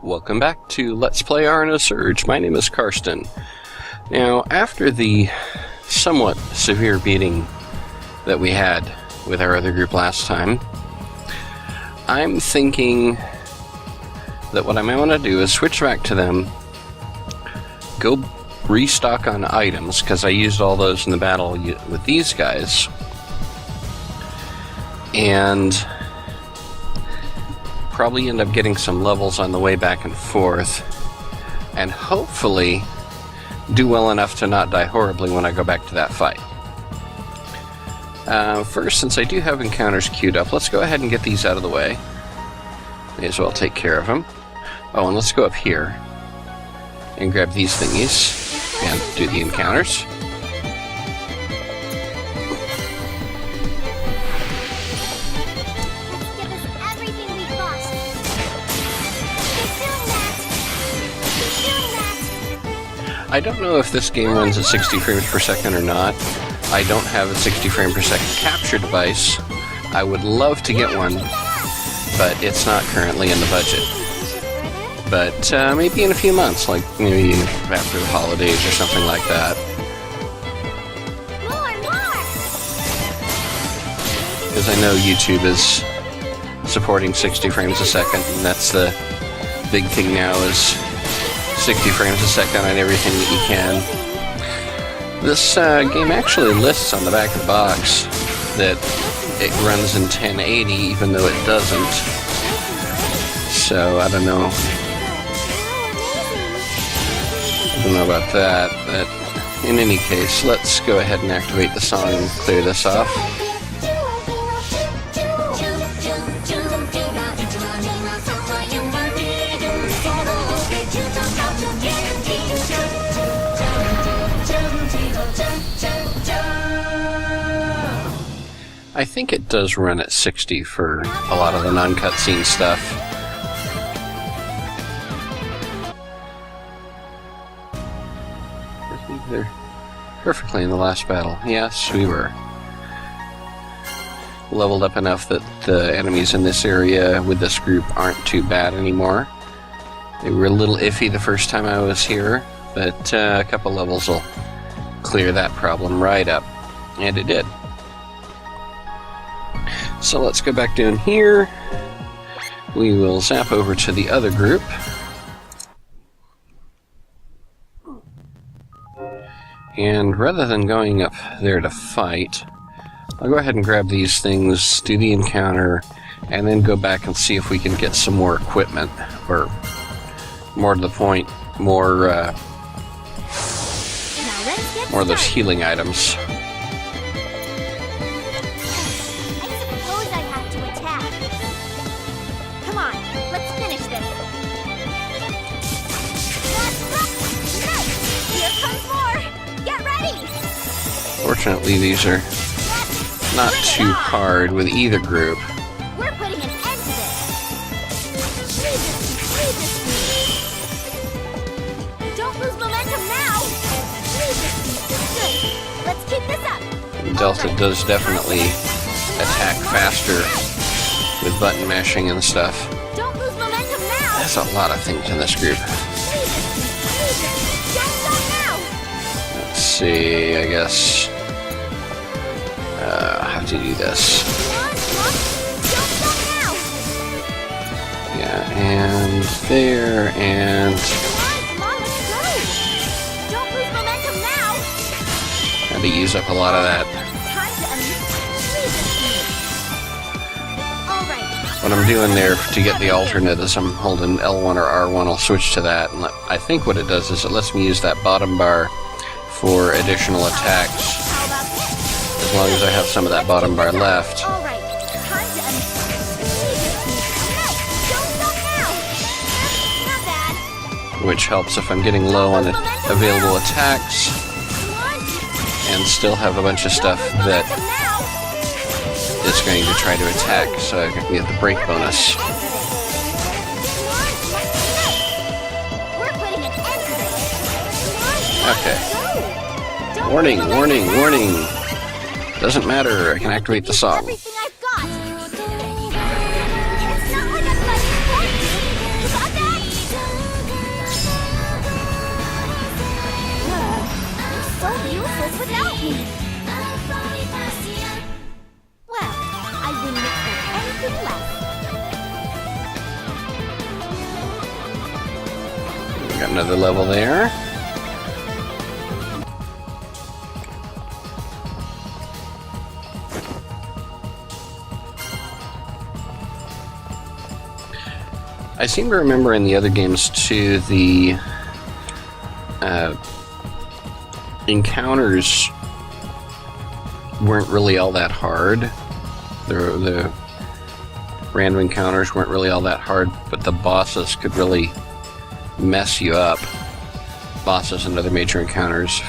Welcome back to Let's Play Nosurge. My name is Karsten. Now, after the somewhat severe beating that we had with our other group last time, I'm thinking that what I might want to do is switch back to them, go restock on items, because I used all those in the battle with these guys, and probably end up getting some levels on the way back and forth, and hopefully do well enough to not die horribly when I go back to that fight. First, since I do have encounters queued up, let's go ahead and get these out of the way. May as well take care of them. Oh, and let's go up here and grab these thingies and do the encounters. I don't know if this game runs at 60 frames per second or not. I don't have a 60 frame per second capture device. I would love to get one, but it's not currently in the budget. But maybe in a few months, like maybe after the holidays or something like that. Because I know YouTube is supporting 60 frames a second, and that's the big thing now, is 60 frames a second on everything that you can. This game actually lists on the back of the box that it runs in 1080, even though it doesn't. So, I don't know. I don't know about that, but in any case, let's go ahead and activate the song and clear this off. I think it does run at 60 for a lot of the non-cutscene stuff. They're perfectly in the last battle. Yes, we were. Leveled up enough that the enemies in this area with this group aren't too bad anymore. They were a little iffy the first time I was here, but a couple levels will clear that problem right up. And it did. So let's go back down here. We will zap over to the other group. And rather than going up there to fight, I'll go ahead and grab these things, do the encounter, and then go back and see if we can get some more equipment, or more to the point, more of those healing items. Fortunately, these are not too hard with either group. We're putting an end to this. Don't lose momentum now. Good. Let's keep this up. Delta does definitely attack faster with button mashing and stuff. Don't lose momentum now. There's a lot of things in this group. Let's see, I guess. How to do this. Yeah, and there, and... Had to use up a lot of that. What I'm doing there to get the alternate is I'm holding L1 or R1, I'll switch to that, and I think what it does is it lets me use that bottom bar for additional attacks. As long as I have some of that bottom bar left. Which helps if I'm getting low on available attacks and still have a bunch of stuff that is going to try to attack, so I can get the break bonus. We're putting an end to this. Okay. Warning, warning, warning. Doesn't matter, I can activate the song. Everything I've got. It's not like I'm fighting for you. You got that? You're so useless without me. Well, I wouldn't expect anything less. We got another level there. I seem to remember in the other games too, the encounters weren't really all that hard. The random encounters weren't really all that hard, but the bosses could really mess you up. Bosses and other major encounters,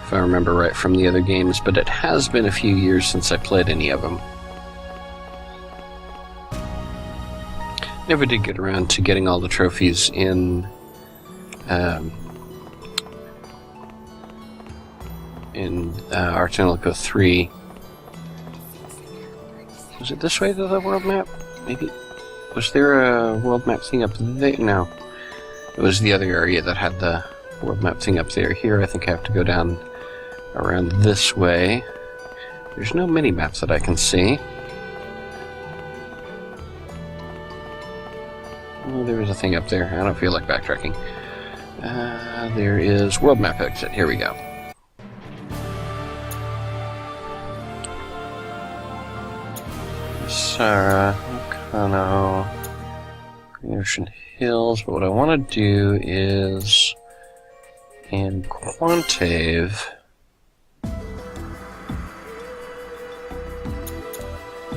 if I remember right from the other games, but it has been a few years since I played any of them. Never did get around to getting all the trophies in Artelico 3. Was it this way to the world map? Maybe. Was there a world map thing up there? No. It was the other area that had the world map thing up there. Here, I think I have to go down around this way. There's no mini-map that I can see. Oh, there is a thing up there. I don't feel like backtracking. There is world map exit. Here we go. Sarah, Kano, Green Ocean Hills, but what I want to do is in Quantave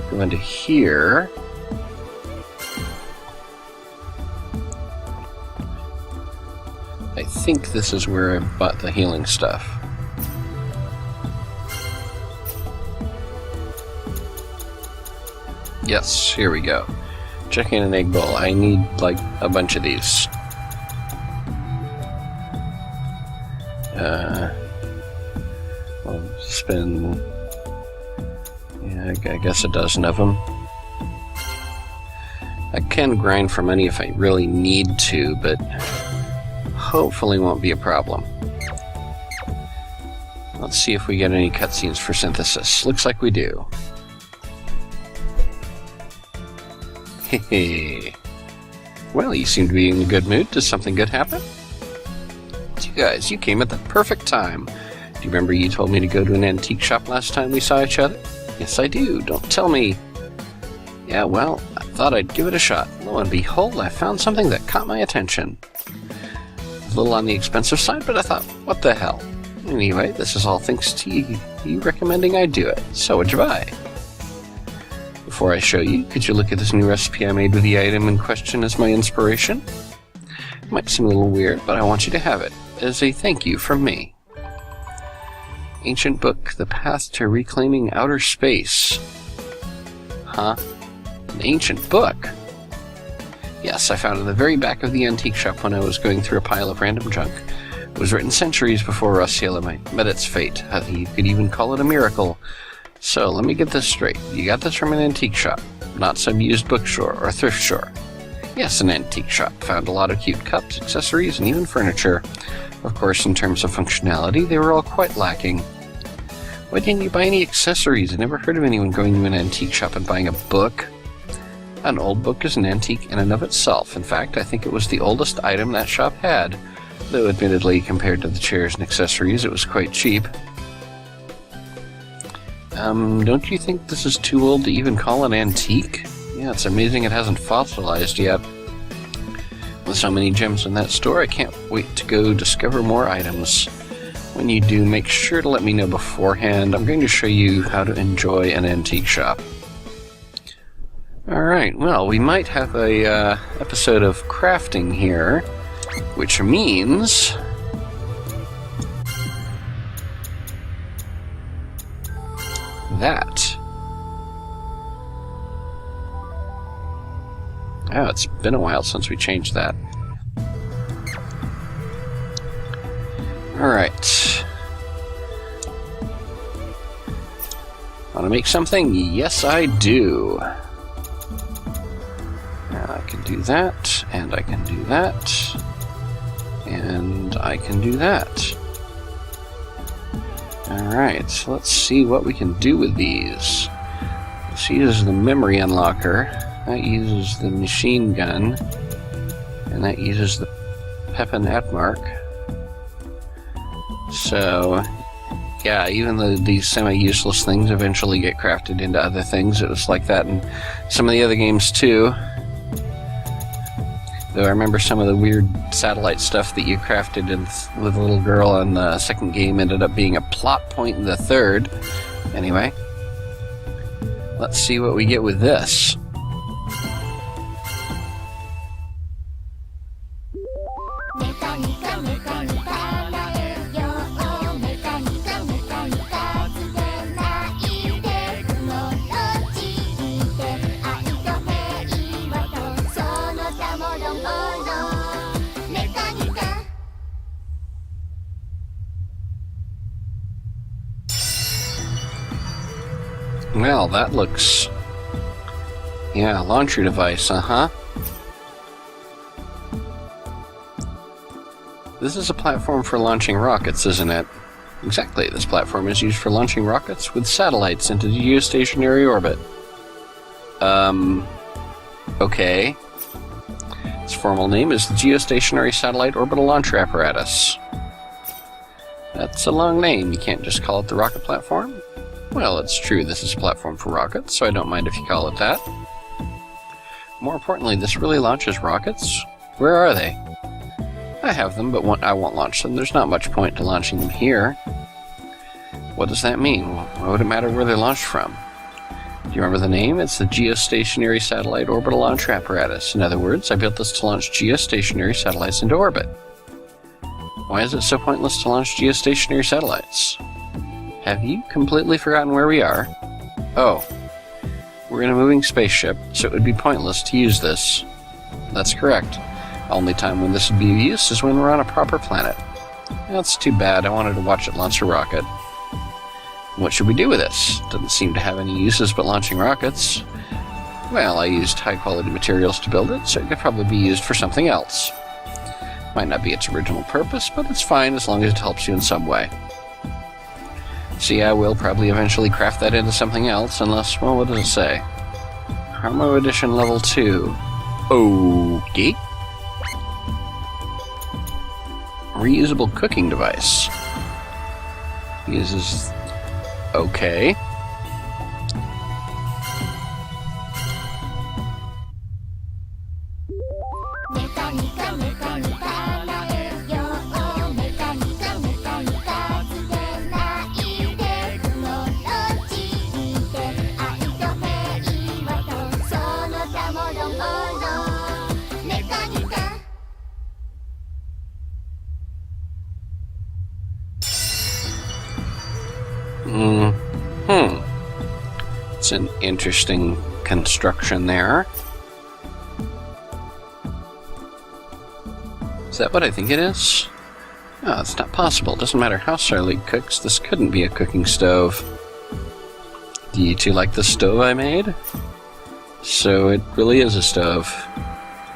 go into here. I think this is where I bought the healing stuff. Yes, here we go. Chicken and egg bowl. I need, like, a bunch of these. I'll spend... yeah, I guess a dozen of them. I can grind for money if I really need to, but hopefully won't be a problem. Let's see if we get any cutscenes for synthesis. Looks like we do. Hehe. Well, you seem to be in a good mood. Does something good happen? You guys, you came at the perfect time. Do you remember you told me to go to an antique shop last time we saw each other? Yes, I do. Don't tell me. Yeah, well, I thought I'd give it a shot. Lo and behold, I found something that caught my attention. A little on the expensive side, but I thought, what the hell? Anyway, this is all thanks to you recommending I do it. So what'd you buy? Before I show you, could you look at this new recipe I made with the item in question as my inspiration? It might seem a little weird, but I want you to have it as a thank you from me. Ancient book, The Path to Reclaiming Outer Space. Huh? An ancient book? Yes, I found it in the very back of the antique shop when I was going through a pile of random junk. It was written centuries before Rossiella met its fate. You could even call it a miracle. So, let me get this straight. You got this from an antique shop, not some used bookstore or thrift store. Yes, an antique shop. Found a lot of cute cups, accessories, and even furniture. Of course, in terms of functionality, they were all quite lacking. Why didn't you buy any accessories? I never heard of anyone going to an antique shop and buying a book. An old book is an antique in and of itself. In fact, I think it was the oldest item that shop had, though admittedly, compared to the chairs and accessories, it was quite cheap. Don't you think this is too old to even call an antique? Yeah, it's amazing it hasn't fossilized yet. With so many gems in that store, I can't wait to go discover more items. When you do, make sure to let me know beforehand. I'm going to show you how to enjoy an antique shop. Alright, well, we might have a episode of crafting here, which means that Oh, it's been a while since we changed that. Alright. Want to make something? Yes, I do. I can do that, and I can do that, and I can do that. Alright, let's see what we can do with these. This uses the memory unlocker, that uses the machine gun, and that uses the Pepin Atmark. So, yeah, even though these semi-useless things eventually get crafted into other things, it was like that in some of the other games too. Though I remember some of the weird satellite stuff that you crafted with a little girl in the second game ended up being a plot point in the third. Anyway, let's see what we get with this. Well, that looks... yeah, launcher device, uh-huh. This is a platform for launching rockets, isn't it? Exactly, this platform is used for launching rockets with satellites into geostationary orbit. Okay. Its formal name is the Geostationary Satellite Orbital Launcher Apparatus. That's a long name, you can't just call it the rocket platform? Well, it's true, this is a platform for rockets, so I don't mind if you call it that. More importantly, this really launches rockets? Where are they? I have them, but I won't launch them. There's not much point to launching them here. What does that mean? Why would it matter where they're launched from? Do you remember the name? It's the Geostationary Satellite Orbital Launcher Apparatus. In other words, I built this to launch geostationary satellites into orbit. Why is it so pointless to launch geostationary satellites? Have you completely forgotten where we are? Oh, we're in a moving spaceship, so it would be pointless to use this. That's correct. Only time when this would be of use is when we're on a proper planet. That's too bad, I wanted to watch it launch a rocket. What should we do with this? Doesn't seem to have any uses but launching rockets. Well, I used high-quality materials to build it, so it could probably be used for something else. Might not be its original purpose, but it's fine as long as it helps you in some way. See, I will probably eventually craft that into something else, unless, well, what does it say? Harmo Edition Level 2. Okay. Reusable cooking device. Uses... okay. It's an interesting construction there. Is that what I think it is? No, it's not possible. It doesn't matter how Starleague cooks, this couldn't be a cooking stove. Do you two like the stove I made? So it really is a stove.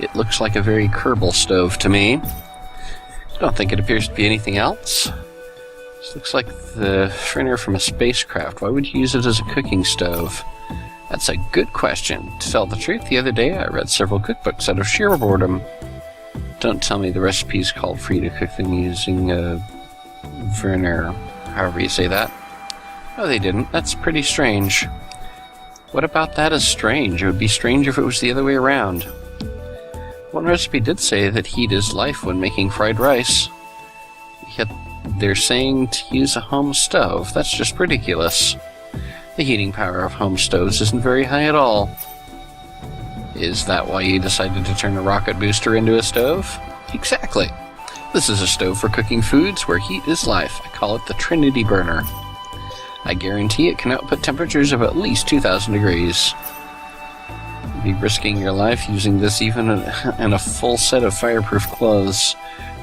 It looks like a very Kerbal stove to me. I don't think it appears to be anything else. This looks like the fritter from a spacecraft. Why would you use it as a cooking stove? That's a good question. To tell the truth, the other day I read several cookbooks out of sheer boredom. Don't tell me the recipes called for you to cook them using a Werner, however you say that. Oh, they didn't. That's pretty strange. What about that is strange? It would be strange if it was the other way around. One recipe did say that heat is life when making fried rice. Yet they're saying to use a home stove. That's just ridiculous. The heating power of home stoves isn't very high at all. Is that why you decided to turn a rocket booster into a stove? Exactly. This is a stove for cooking foods where heat is life. I call it the Trinity Burner. I guarantee it can output temperatures of at least 2,000 degrees. You'd be risking your life using this even in a full set of fireproof clothes.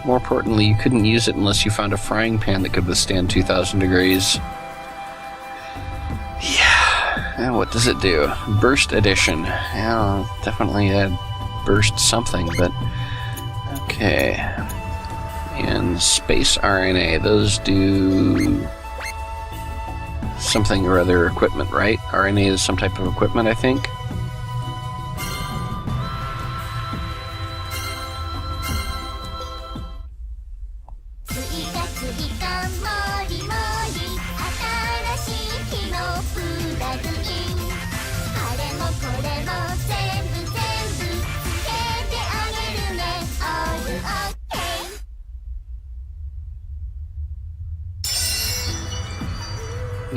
More importantly, you couldn't use it unless you found a frying pan that could withstand 2,000 degrees. Yeah, and what does it do? Burst Edition. Yeah, definitely burst something, but okay. And Space RNA, those do something or other equipment, right? RNA is some type of equipment, I think.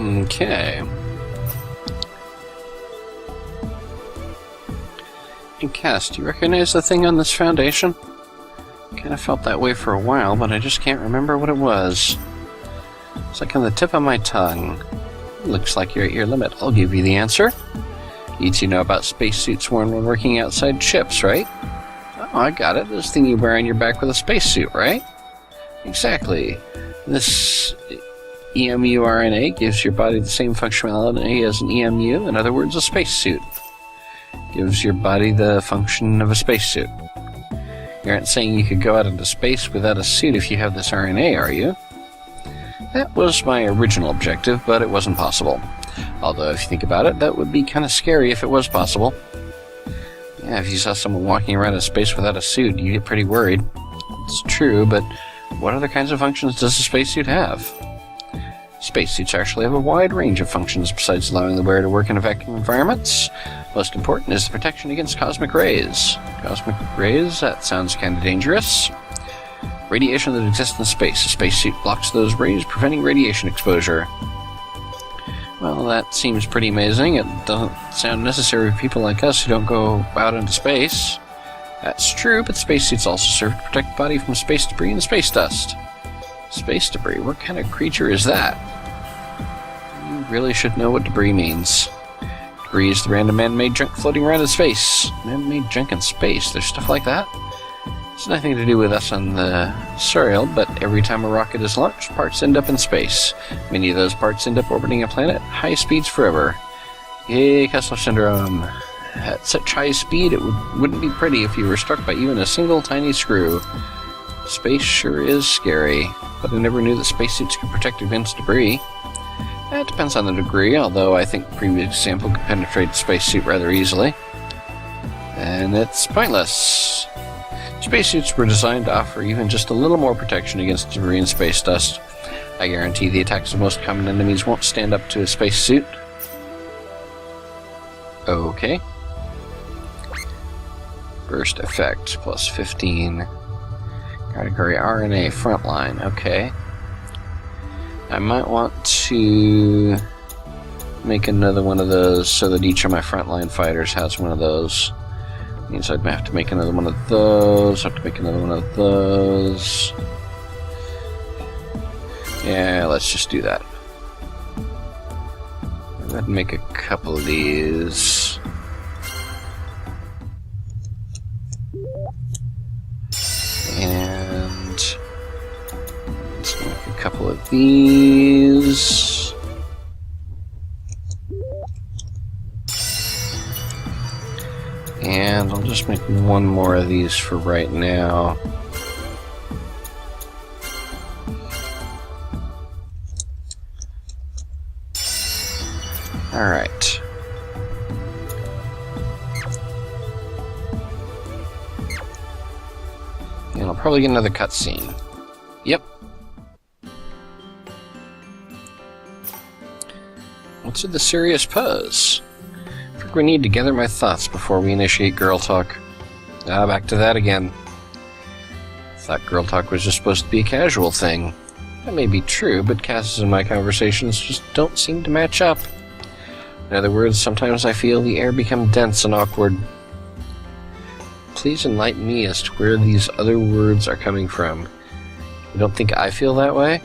Okay. And Cass, do you recognize the thing on this foundation? Kind of felt that way for a while, but I just can't remember what it was. It's like on the tip of my tongue. Looks like you're at your limit. I'll give you the answer. You two know about spacesuits worn when working outside ships, right? Oh, I got it. This thing you wear on your back with a spacesuit, right? Exactly. This EMU RNA gives your body the same functionality as an EMU, in other words, a spacesuit. Gives your body the function of a spacesuit. You aren't saying you could go out into space without a suit if you have this RNA, are you? That was my original objective, but it wasn't possible. Although, if you think about it, that would be kind of scary if it was possible. Yeah, if you saw someone walking around in space without a suit, you'd get pretty worried. It's true, but what other kinds of functions does a spacesuit have? Spacesuits actually have a wide range of functions besides allowing the wearer to work in vacuum environments. Most important is the protection against cosmic rays. Cosmic rays? That sounds kind of dangerous. Radiation that exists in space. A spacesuit blocks those rays, preventing radiation exposure. Well, that seems pretty amazing. It doesn't sound necessary for people like us who don't go out into space. That's true, but spacesuits also serve to protect the body from space debris and space dust. Space debris? What kind of creature is that? You really should know what debris means. Debris is the random man-made junk floating around in space. Man-made junk in space? There's stuff like that? It's nothing to do with us on the Suriel, but every time a rocket is launched, parts end up in space. Many of those parts end up orbiting a planet at high speeds forever. Yay, Kessler Syndrome. At such high speed, it wouldn't be pretty if you were struck by even a single tiny screw. Space sure is scary, but I never knew that spacesuits could protect against debris. It depends on the degree, although I think the previous example could penetrate the spacesuit rather easily. And it's pointless. Spacesuits were designed to offer even just a little more protection against debris and space dust. I guarantee the attacks of most common enemies won't stand up to a spacesuit. Okay. Burst effect, plus 15. Category RNA frontline, okay. I might want to make another one of those so that each of my frontline fighters has one of those. Means I'd have to make another one of those, have to make another one of those. Yeah, let's just do that. I'd make a couple of these. And let's make a couple of these. And I'll just make one more of these for right now. Alright. And I'll probably get another cutscene. Yep. What's with the serious pose? We need to gather my thoughts before we initiate girl talk. Back to that again. Thought girl talk was just supposed to be a casual thing. That may be true, but Cass's and my conversations just don't seem to match up. In other words, sometimes I feel the air become dense and awkward. Please enlighten me as to where these other words are coming from. You don't think I feel that way?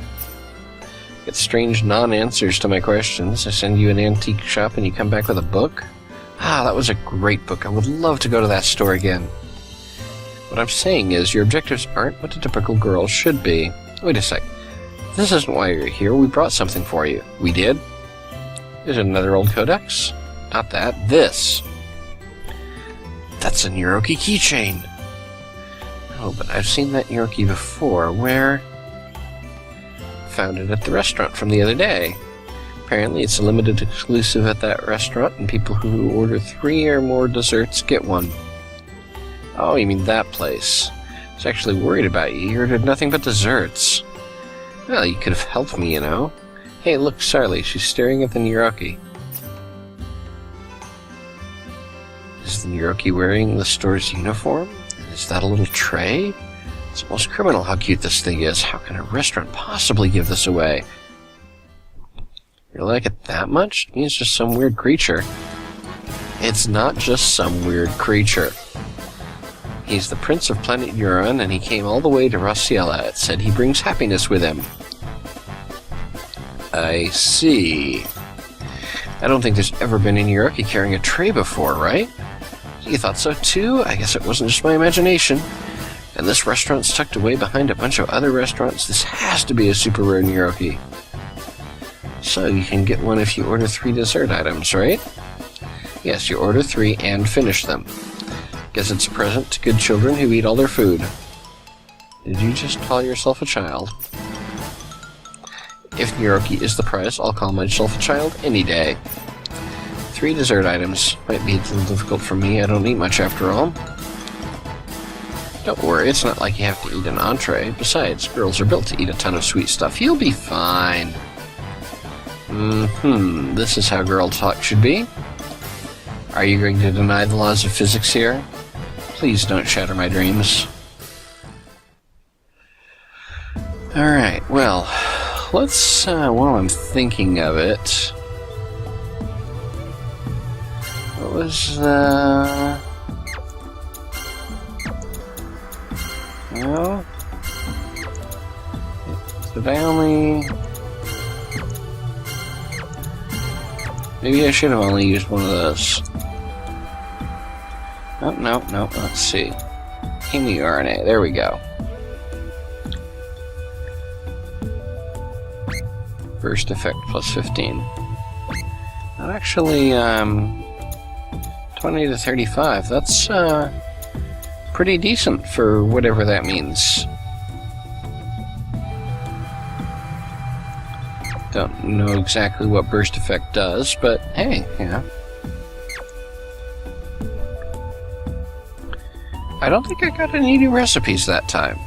Get strange non-answers to my questions. I send you an antique shop and you come back with a book? Ah, that was a great book. I would love to go to that store again. What I'm saying is, your objectives aren't what a typical girl should be. Wait a sec. This isn't why you're here. We brought something for you. We did? Is it another old codex? Not that. This. That's a Niroki keychain. Oh, but I've seen that Niroki before. Where? Found it at the restaurant from the other day. Apparently it's a limited exclusive at that restaurant, and people who order 3 or more desserts get one. Oh, you mean that place. I was actually worried about you. You ordered nothing but desserts. Well, you could have helped me, you know. Hey, look, Sarly, she's staring at the Niroki. Is the Niroki wearing the store's uniform? Is that a little tray? It's almost criminal how cute this thing is. How can a restaurant possibly give this away? You like it that much? He's just some weird creature. It's not just some weird creature. He's the Prince of Planet Euron, and he came all the way to Rossiella. It said he brings happiness with him. I see. I don't think there's ever been any Niroki carrying a tray before, right? You thought so too? I guess it wasn't just my imagination. And this restaurant's tucked away behind a bunch of other restaurants. This has to be a super rare Niroki. So you can get one if you order 3 dessert items, right? Yes, you order 3 and finish them. Guess it's a present to good children who eat all their food. Did you just call yourself a child? If Niroki is the prize, I'll call myself a child any day. 3 dessert items. Might be a little difficult for me. I don't eat much after all. Don't worry, it's not like you have to eat an entree. Besides, girls are built to eat a ton of sweet stuff. You'll be fine. This is how girl talk should be. Are you going to deny the laws of physics here? Please don't shatter my dreams. Alright, well, let's, while I'm thinking of it... What was the... Well... Did I only... Maybe I should have only used one of those. Oh, no, let's see. HemiRNA, there we go. Burst effect plus 15. Not actually, 20 to 35. That's, pretty decent for whatever that means. Don't know exactly what burst effect does, but hey, yeah. I don't think I got any new recipes that time.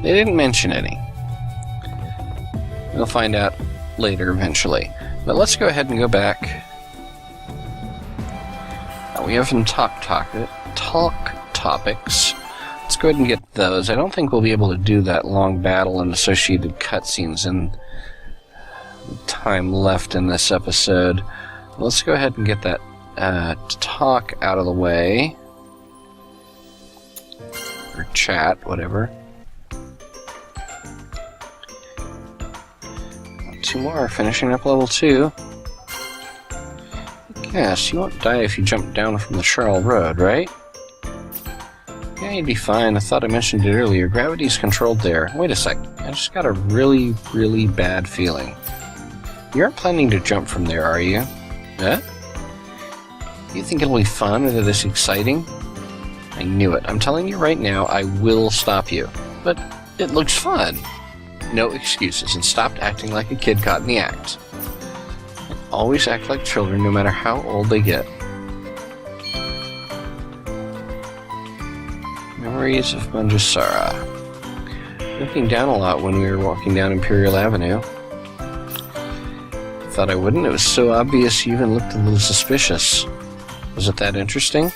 They didn't mention any. We'll find out later eventually. But let's go ahead and go back. We have some talk topics. Let's go ahead and get those. I don't think we'll be able to do that long battle and associated cutscenes in time left in this episode. Let's go ahead and get that talk out of the way. Or chat, whatever. 2 more, finishing up level 2. Yes, you won't die if you jump down from the Charles Road, right? Yeah, you'd be fine. I thought I mentioned it earlier. Gravity's controlled there. Wait a sec. I just got a really, really bad feeling. You aren't planning to jump from there, are you? Huh? You think it'll be fun or that it's exciting? I knew it. I'm telling you right now, I will stop you. But it looks fun. No excuses, and stop acting like a kid caught in the act. Always act like children, no matter how old they get. Memories of Manjusara. Looking down a lot when we were walking down Imperial Avenue. Thought I wouldn't. It was so obvious you even looked a little suspicious. Was it that interesting?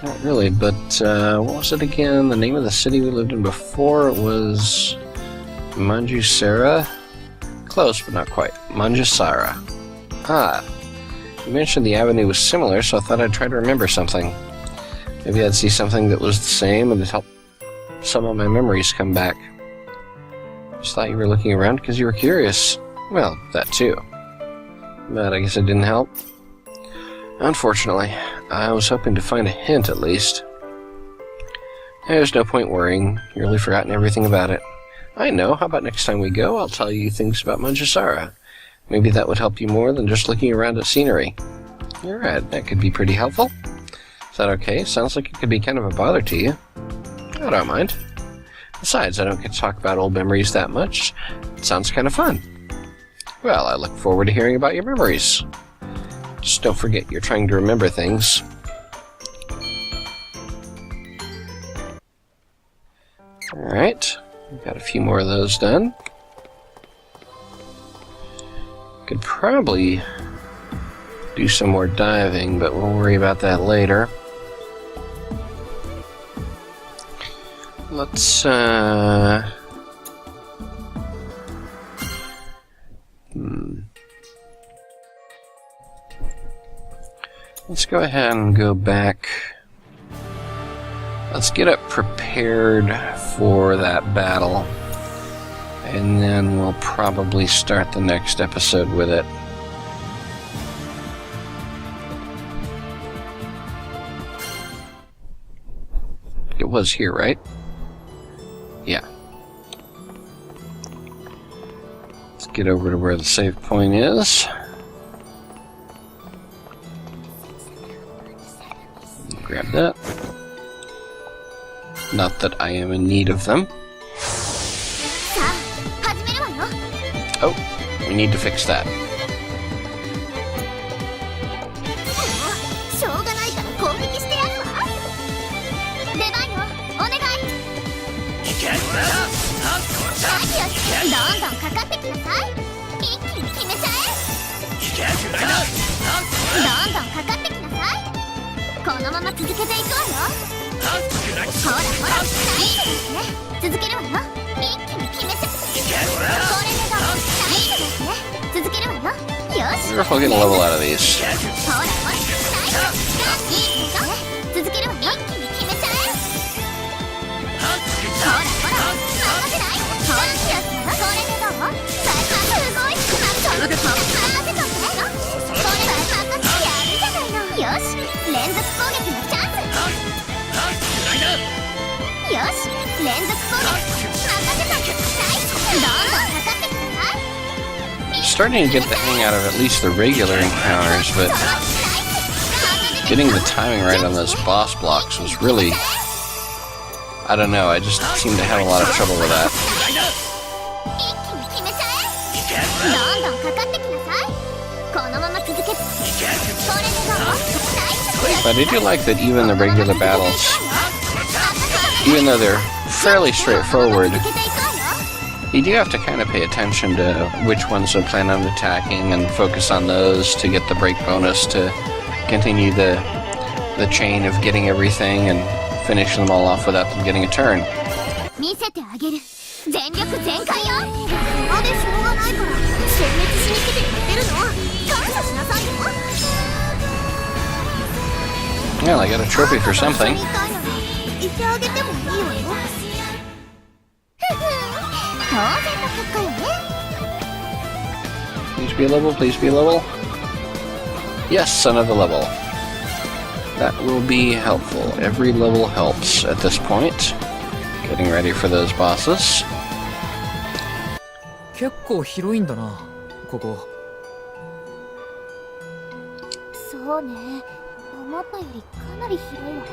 Not really, but what was it again? The name of the city we lived in before was Manjusara? Close, but not quite. Manjusara. Ah. You mentioned the avenue was similar, so I thought I'd try to remember something. Maybe I'd see something that was the same and it'd help some of my memories come back. Just thought you were looking around because you were curious. Well, that too. But I guess it didn't help. Unfortunately, I was hoping to find a hint at least. There's no point worrying. You've really forgotten everything about it. I know. How about next time we go, I'll tell you things about Manjusara. Maybe that would help you more than just looking around at scenery. You're right. That could be pretty helpful. Is that okay? Sounds like it could be kind of a bother to you. I don't mind. Besides, I don't get to talk about old memories that much. It sounds kind of fun. Well, I look forward to hearing about your memories. Just don't forget you're trying to remember things. Alright, we've got a few more of those done. Could probably do some more diving, but we'll worry about that later. Let's, Let's go ahead and go back. Let's get up prepared for that battle, and then we'll probably start the next episode with it. It was here, right? Yeah. Let's get over to where the save point is. Grab that. Not that I am in need of them. Oh, we need to fix that. I wonder if I'll get a level out of these. Starting to get the hang out of at least the regular encounters, but getting the timing right on those boss blocks was really... I don't know, I just seem to have a lot of trouble with that. But I do like that even the regular battles, even though they're fairly straightforward, you do have to kind of pay attention to which ones to plan on attacking and focus on those to get the break bonus to continue the chain of getting everything and finish them all off without them getting a turn. Well, I got a trophy for something. Please be a level, please be a level. Yes, another level. That will be helpful. Every level helps at this point. Getting ready for those bosses. 結構広いんだな、ここ。そうね。思ったよりかなり広いわ。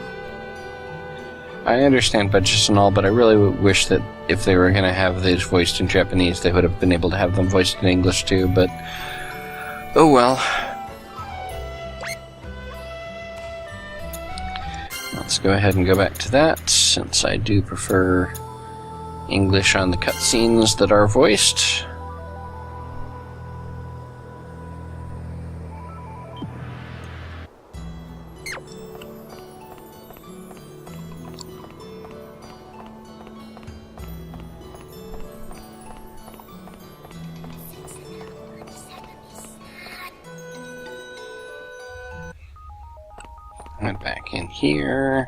I understand budgets and all, but I really wish that if they were going to have these voiced in Japanese, they would have been able to have them voiced in English too, but oh well. Let's go ahead and go back to that, since I do prefer English on the cutscenes that are voiced. And back in here.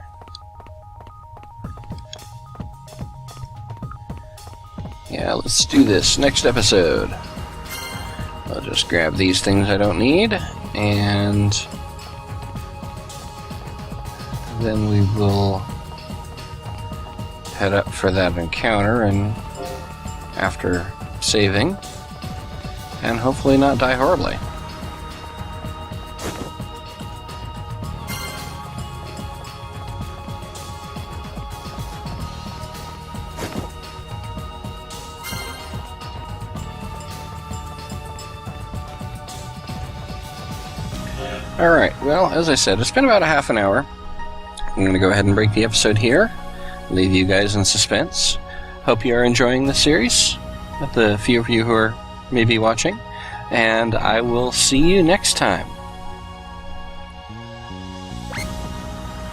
Yeah, let's do this next episode. I'll just grab these things I don't need, and then we will head up for that encounter, and after saving, and hopefully not die horribly. Alright, well, as I said, it's been about a half an hour. I'm going to go ahead and break the episode here, leave you guys in suspense. Hope you are enjoying the series, the few of you who are maybe watching, and I will see you next time.